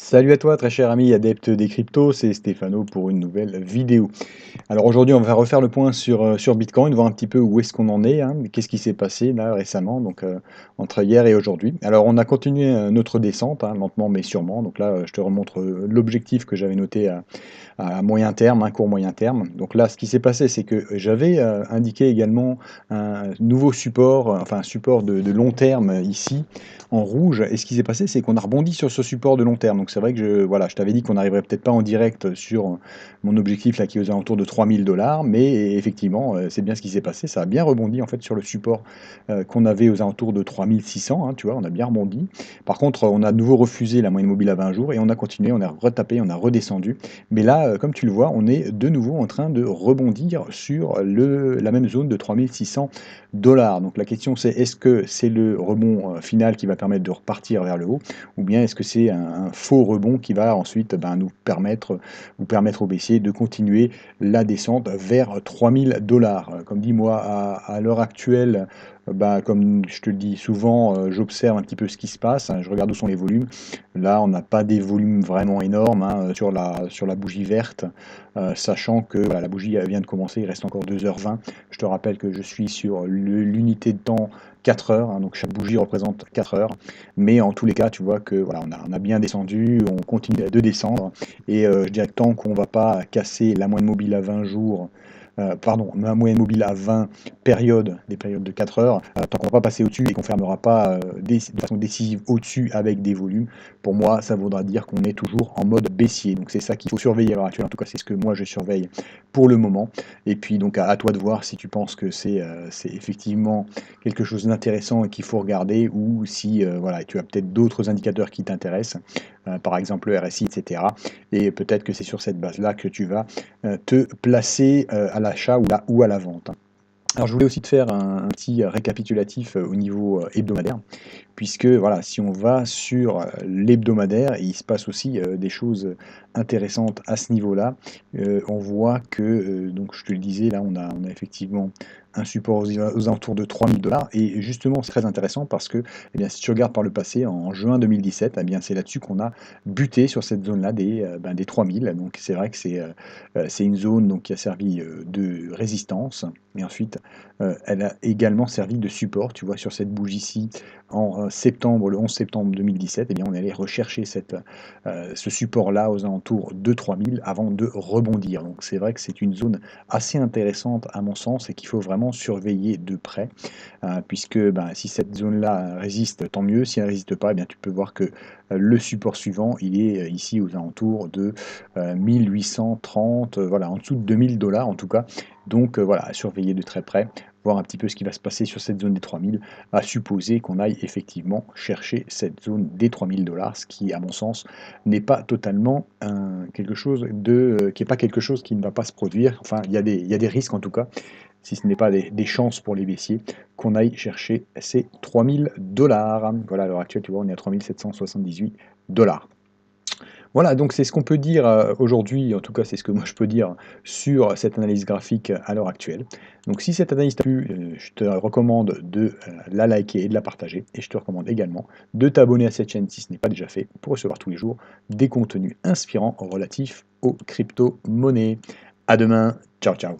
Salut à toi, très cher ami adepte des cryptos, c'est Stéphano pour une nouvelle vidéo. Alors aujourd'hui, on va refaire le point sur Bitcoin, voir un petit peu où est-ce qu'on en est, hein, qu'est-ce qui s'est passé là récemment, donc entre hier et aujourd'hui. Alors on a continué notre descente, hein, lentement mais sûrement. Donc là, je te remontre l'objectif que j'avais noté à moyen terme, un court moyen terme. Donc là, ce qui s'est passé, c'est que j'avais indiqué également un nouveau support, enfin un support de long terme ici, en rouge. Et ce qui s'est passé, c'est qu'on a rebondi sur ce support de long terme. Donc c'est vrai que voilà, je t'avais dit qu'on n'arriverait peut-être pas en direct sur mon objectif là qui est aux alentours de 3000 $, mais effectivement, c'est bien ce qui s'est passé. Ça a bien rebondi en fait sur le support qu'on avait aux alentours de 3600, hein, tu vois, on a bien rebondi. Par contre, on a de nouveau refusé la moyenne mobile à 20 jours et on a continué, on a retapé, on a redescendu. Mais là, comme tu le vois, on est de nouveau en train de rebondir sur la même zone de 3600 $. Donc la question c'est, est-ce que c'est le rebond final qui va permettre de repartir vers le haut, ou bien est-ce que c'est un faux rebond qui va ensuite vous permettre au baissier de continuer la descente vers 3000 $. Comme dit moi, à l'heure actuelle, comme je te le dis souvent, j'observe un petit peu ce qui se passe, hein, je regarde où sont les volumes. Là, on n'a pas des volumes vraiment énormes, hein, sur la bougie verte, sachant que voilà, la bougie elle vient de commencer, il reste encore 2h20. Je te rappelle que je suis sur l'unité de temps 4 heures, hein, donc chaque bougie représente 4 heures. Mais en tous les cas, tu vois que voilà, on a bien descendu, on continue de descendre. Et je dirais que tant qu'on ne va pas casser la moyenne mobile à 20 jours, pardon, la moyenne mobile à 20 périodes, des périodes de 4 heures, tant qu'on ne va pas passer au-dessus et qu'on ne fermera pas de façon décisive au-dessus avec des volumes, pour moi, ça voudra dire qu'on est toujours en mode baissier. Donc c'est ça qu'il faut surveiller à l'heure actuelle. En tout cas, c'est ce que moi je surveille pour le moment. Et puis donc à toi de voir si tu penses que c'est effectivement quelque chose d'intéressant et qu'il faut regarder, ou si voilà, tu as peut-être d'autres indicateurs qui t'intéressent, par exemple le RSI, etc. Et peut-être que c'est sur cette base-là que tu vas te placer à l'achat ou à la vente. Alors je voulais aussi te faire un petit récapitulatif au niveau hebdomadaire, puisque voilà, si on va sur l'hebdomadaire, il se passe aussi des choses intéressantes à ce niveau-là. On voit que, donc je te le disais, là on a effectivement un support aux alentours de 3000 $. Et justement, c'est très intéressant parce que eh bien, si tu regardes par le passé, en juin 2017, eh bien, c'est là-dessus qu'on a buté sur cette zone-là des 3000. Donc c'est vrai que c'est une zone donc, qui a servi de résistance. Et ensuite, elle a également servi de support, tu vois, sur cette bougie-ci, le 11 septembre 2017, eh bien, on allait rechercher ce support-là aux alentours de 3000 avant de rebondir. Donc c'est vrai que c'est une zone assez intéressante à mon sens et qu'il faut vraiment surveiller de près, puisque si cette zone-là résiste, tant mieux. Si elle ne résiste pas, eh bien, tu peux voir que le support suivant, il est ici aux alentours de 1830, voilà, en dessous de 2000 $ en tout cas. Donc voilà, à surveiller de très près, voir un petit peu ce qui va se passer sur cette zone des 3000, à supposer qu'on aille effectivement chercher cette zone des 3000 $, ce qui, à mon sens, n'est pas totalement quelque chose qui n'est pas quelque chose qui ne va pas se produire. Enfin, il y a des risques en tout cas, si ce n'est pas des chances pour les baissiers, qu'on aille chercher ces 3000 $. Voilà, à l'heure actuelle, tu vois, on est à 3778 $. Voilà, donc c'est ce qu'on peut dire aujourd'hui, en tout cas c'est ce que moi je peux dire sur cette analyse graphique à l'heure actuelle. Donc si cette analyse t'a plu, je te recommande de la liker et de la partager. Et je te recommande également de t'abonner à cette chaîne si ce n'est pas déjà fait pour recevoir tous les jours des contenus inspirants relatifs aux crypto-monnaies. À demain, ciao ciao.